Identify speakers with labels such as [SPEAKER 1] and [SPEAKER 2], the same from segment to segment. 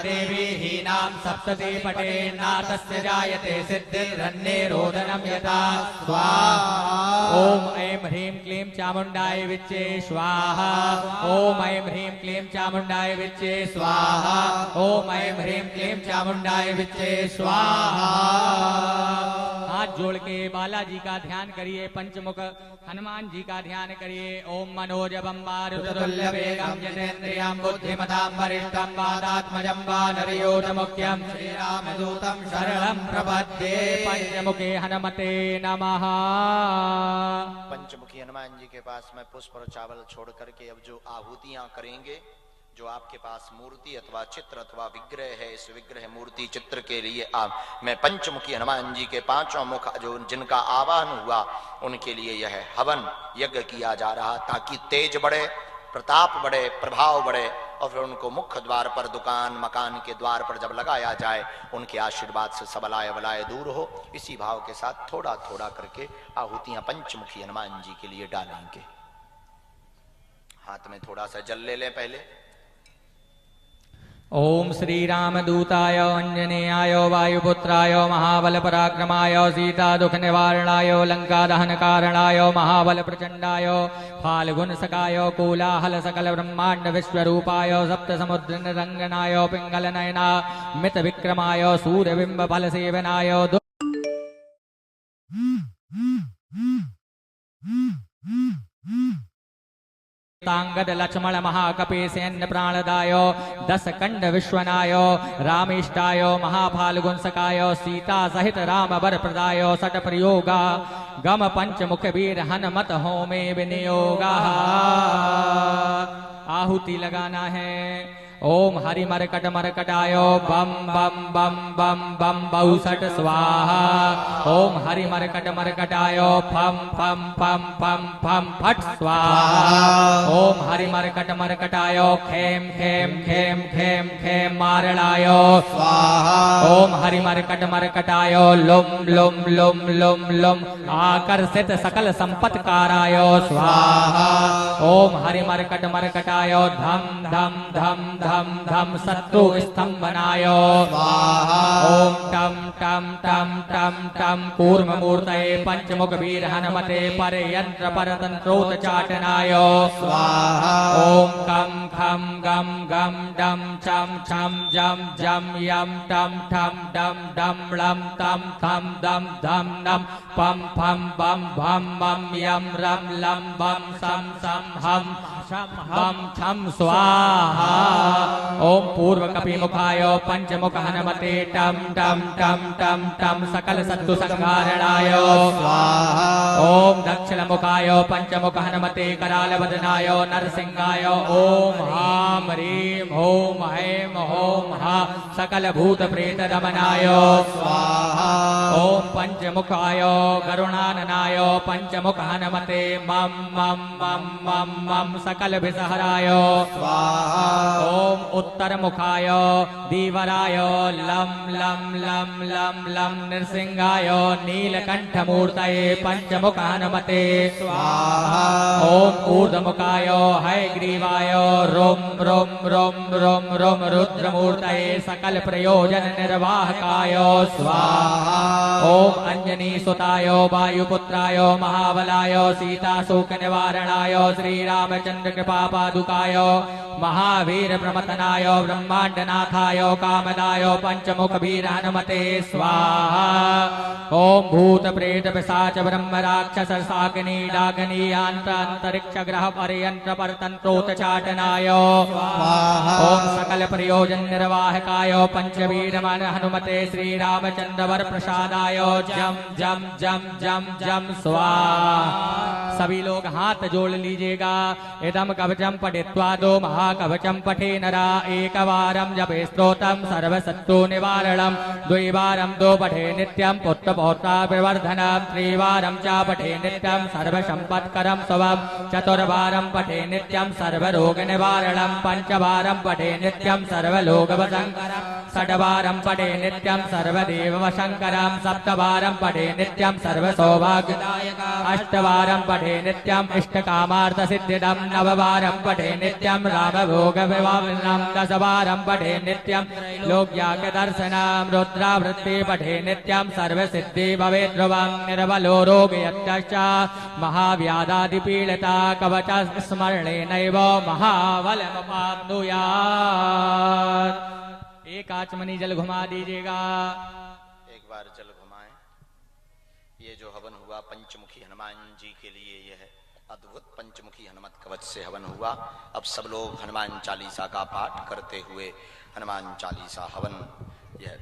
[SPEAKER 1] देवी हीनां सप्तति पठेन्नाथस्य जायते सिद्धिर्धन्ये रोदनं यथा स्वाहा। ओम ऐं ह्रीं क्लीं चामुण्डाय विच्चे स्वाहा। ओम ऐं ह्रीं क्लीं चामुण्डाय विच्चे स्वाहा। ओम ऐं ह्रीं क्लीं चामुण्डाय विच्चे स्वाहा। हाथ जोड़ के बालाजी का ध्यान करिए, पंचमुख हनुमान जी का ध्यान करिए। ओम मनोजवं मारुततुल्य वेगं जितेन्द्रियं बुद्धिमतां वरिष्ठं वातात्मजं वानरयूथमुख्यं श्रीरामदूतं शरणं प्रपद्ये। पंचमुखे हनुमते नमः।
[SPEAKER 2] पंचमुखी हनुमान जी के पास में पुष्प और चावल छोड़ करके अब जो आहुतियां करेंगे, जो आपके पास मूर्ति अथवा चित्र अथवा विग्रह है, इस विग्रह मूर्ति चित्र के लिए मैं पंचमुखी हनुमान जी के पांचों मुख जो जिनका आवाहन हुआ उनके लिए यह हवन यज्ञ किया जा रहा, ताकि तेज बढ़े, प्रताप बढ़े, प्रभाव बढ़े और फिर उनको मुख्य द्वार पर, दुकान मकान के द्वार पर जब लगाया जाए उनके आशीर्वाद से सबलाय वलाय दूर हो। इसी भाव के साथ थोड़ा थोड़ा करके आहुतियां पंचमुखी हनुमान जी के लिए डालेंगे। हाथ में थोड़ा सा जल ले लें पहले।
[SPEAKER 1] ओम श्री रामदूताय अंजनेयाय वायुपुत्राय महाबल पराक्रमाय सीता दुख निवारणाय लंका दहन कारणाय महाबल प्रचंडाय फाल्गुन सकाय कोलाहल सकल ब्रह्मांड विश्वरूपाय सप्त समुद्र निरंगनाय पिंगल नयना मित विक्रमाय सूर्यबिंब फल सेवनाय तांगद लक्ष्मण महाकपे सैन्य प्राणदाय दस कंड विश्वनाय रामेष्टाय महाफाल्गुन सकाय सीता सहित राम वर प्रदाय सट प्रयोगा गम पंचमुख वीर हनुमत होमे विनियोगा। आहुति लगाना है। ओम हरि मरकट मरकटाय बम बम बम बम बम बहुसट स्वाहा। ओम हरि मरकट मरकटाय फम फम फम फम फम फट स्वाहा। ओम हरि मरकट मरकटाय खेम खेम खेम खेम खेम मारणाय स्वाहा। ओम हरि मरकट मरकटाय लुम लुम लुम लुम लुम आकर्षित सकल संपत्काराय स्वाहा। ओम हरि मरकट मरकटाय धम धम धम धम धम शत्रु स्तंभनाय स्वाहा। ओम टम टम टम टम टम कूर्म मूर्तये पंचमुख वीर हनुमते पर यंत्र परतंत्रोत चाटनाय स्वाहा। ओम कम खम गम गम डम चम छम जम जम यम टम ठम डम डम लम तम थम दम धम नम पम फम बम भम मम यम रम लम बम सम सम हम बम छम स्वाहा। ओम पूर्व कपि मुखाय पंचमुख हनुमते टम टम टम टम टम सकल शत्रु संहारणाय स्वाहा। ओम दक्षिण मुखाय पंचमुख हनुमते कराल वदनाय नरसिंहाय ओम हाम ह्रीम ओम ऐम ओम हा सकल भूत प्रेत दमनाय स्वाहा। ओम पंचमुखाय गरुणाननाय पंचमुख हनुमते मम मम मम मम मम सकल विसहराय स्वाहा। ओम उत्तर मुखाय दीवराय लम लम लम लम लम नृसिंहाय नीलकंठ मूर्तये पंचमुख हनुमते स्वाहा। ओम ऊर्ध्वमुखाय हयग्रीवाय रोम रोम रोम रोम रोम रुद्रमूर्तये सकल प्रयोजन निर्वाहकाय स्वाहा। ओम अंजनी सुताय वायुपुत्राय महाबलाय सीता शोक निवारणाय श्रीरामचंद्र कृपा पादुकाय महावीर प्रमथनाय ब्रह्मांडनाथाय कामदाय पंचमुख वीर हनुमते स्वाहा। ओम भूत प्रेत पिशाच ब्रह्म राक्षस शाकिनी डाकिनी अंतरिक्ष ग्रह पर्यंत्र परतंत्रोत चाटनाय स्वाहा। ओम सकल प्रयोजन निर्वाहकाय पंचवीर मन हनुमते श्रीरामचंद्र वर प्रसादाय जम जम जम जम जम स्वाहा। सभी लोग हाथ जोड़ लीजिएगा। इदम कवचम पठित्वा दो महाकवचम पठे नरा एकवारं जपे स्तोत्रम सर्वशत्रु निवारणम द्विवारं दो पठे नित्यं पुत्र पौत्राभिवर्धनम त्रिवारं च पठे नित्यं सर्वसंपत्करं स्वम चतुर्वारं पठे नित्यं सर्वरोग निवारणम पंचवारं पठे नित्यं सर्वलोकवशंकरं षड्वारं पठे नित्यं सर्वदेववशंकरं सप्तवारं पठे नित्यं सर्वसौभाग्यदायकम् अष्टवारं पठे नित्यं इष्टकामार्थसिद्धिदं नववारं पठे नित्यं रामभोगविवाहं 10 वारं पठे नित्यं लोक्यागदर्शनं रुद्रावृत्ति पठे नित्यं सर्वसिद्धि भवेत् ध्रुवं निर्बलो रोगयत्यश्च महाव्याधादिपीडिता कवच स्मरणेनैव महाबलमपाप्नुयात्। एक आचमनी जल घुमा दीजिएगा।
[SPEAKER 2] एक बार जल घुमाएं। ये जो हवन हुआ पंचमुखी हनुमान जी के लिए, यह अद्भुत पंचमुखी हनुमत कवच से हवन हुआ। अब सब लोग हनुमान चालीसा का पाठ करते हुए हनुमान चालीसा हवन, यह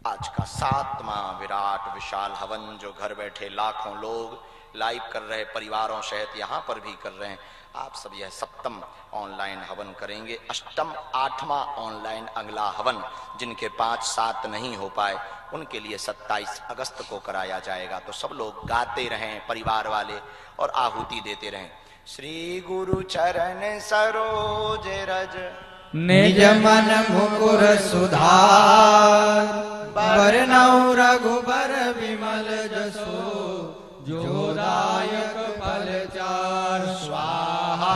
[SPEAKER 2] आज का 7वां विराट विशाल हवन जो घर बैठे लाखों लोग लाइव कर रहे, परिवारों सहित यहाँ पर भी कर रहे हैं। आप सब यह 7वां ऑनलाइन हवन करेंगे। 8वां 8वां ऑनलाइन अगला हवन जिनके 5-7 नहीं हो पाए उनके लिए 27 अगस्त को कराया जाएगा। तो सब लोग गाते रहें परिवार वाले और आहुति देते रहें। श्री गुरु चरण सरोज रज
[SPEAKER 3] निज मन मुकुर सुधार बरनउँ रघुबर विमल जसो जोदायक फलचार स्वाहा।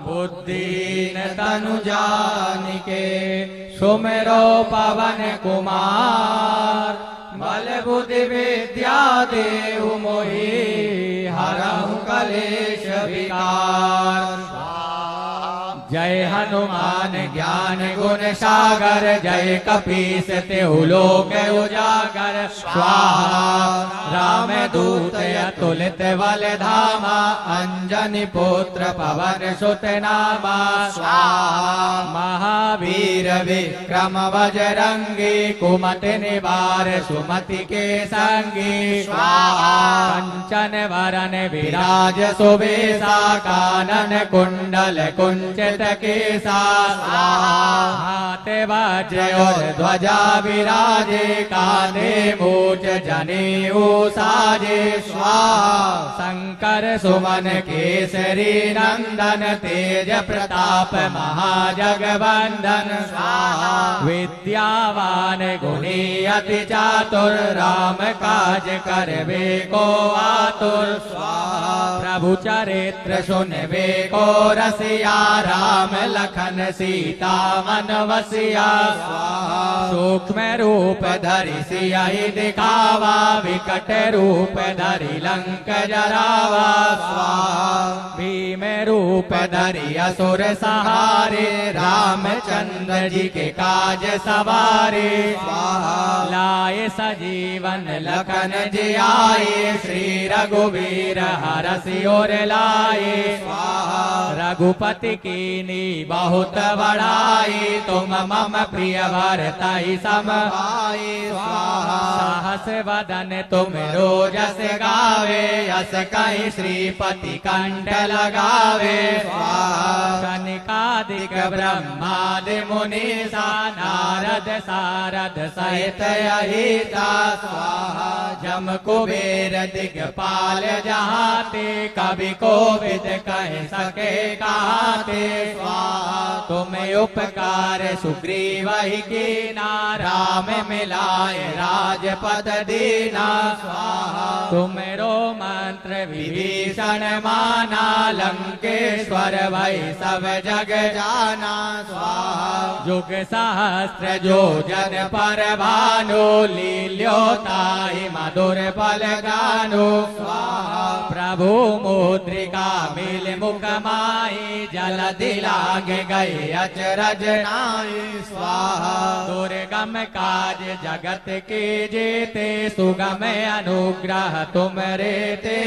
[SPEAKER 3] बुद्धिन तनु जानिके सुमिरो पवन कुमार बल बुद्धि विद्या देहु मोहि हरहु कलेश विकार। जय हनुमान ज्ञान गुण सागर जय कपीस तेहु लोक उजागर स्वाहा। राम दूत अतुलित बल धामा अंजनी पुत्र पवन सुत नामा स्वाहा। महावीर विक्रम बजरंगी कुमति निवार सुमति के संगी स्वाहा। कंचन वरन विराज सुबेसा कानन कुंडल कुंचित केसा स्वाहा। हाथ वज्र और ध्वजा विराजे कांधे मूछ जनेऊ साजे स्वाहा। शंकर सुमन केसरी नंदन तेज प्रताप महाजगवंदन स्वाहा। विद्यावान गुणी अति चातुर राम काज करबे को आतुर स्वाहा। प्रभु चरित्र सुनबे को रसिया राम लखन सीता मन वसिया स्वाहा। सूक्ष्म रूप धरि सियहि दिखावा विकट रूप धरि लंक जरावा स्वाहा। भीम रूप धरि असुर सहारे रामचंद्र जी के काज सवारे स्वाहा। लाए सजीवन लखन जियाए श्री रघुवीर हरषि और लाए स्वाहा। रघुपति कीनी बहुत बड़ाई तुम मम प्रिय भरतहि सम भाई स्वाहा। सहस वदन तुम रोजस गावे यस कहि श्रीपति कंठ लगावे स्वाहा। कनिकादिक ब्रह्मादि मुनीसा नारद सारद सहित अहिता स्वाहा। जम कुबेर दिगपाल जहाते कवि कोविद कह सके कहाते स्वाहा। तुम्हें उपकार सुग्रीव ही कीना राम मिलाए राजपद दीना स्वाहा। तुमरो मंत्र विभीषण माना लंकेश्वर भई सब जग जाना स्वाहा। जुग सहस्त्र जो जन पर भानु लील्योताहि मधुर फल गानु स्वाहा। प्रभु मुद्रिका मिल मुख माई जल दिलागे गए अचरज नाई स्वाहा। दुर्गम काज जगत के जेते सुगम अनुग्रह तुम रेते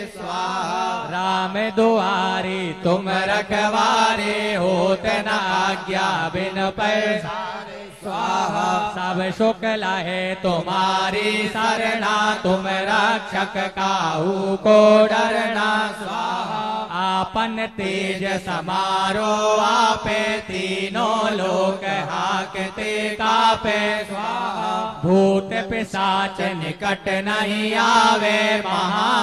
[SPEAKER 3] स्वाहा। राम दुआरी तुम रखवारे होत न आज्ञा बिन पैसारे स्वाहा। सब सुख लहे तुम्हारी शरणा तुम रक्षक काहू को डरना स्वाहा। आपन तेज समारो आपे तीनों लोक हाकते कापे स्वाहा। भूत पिशाच निकट नहीं आवे महा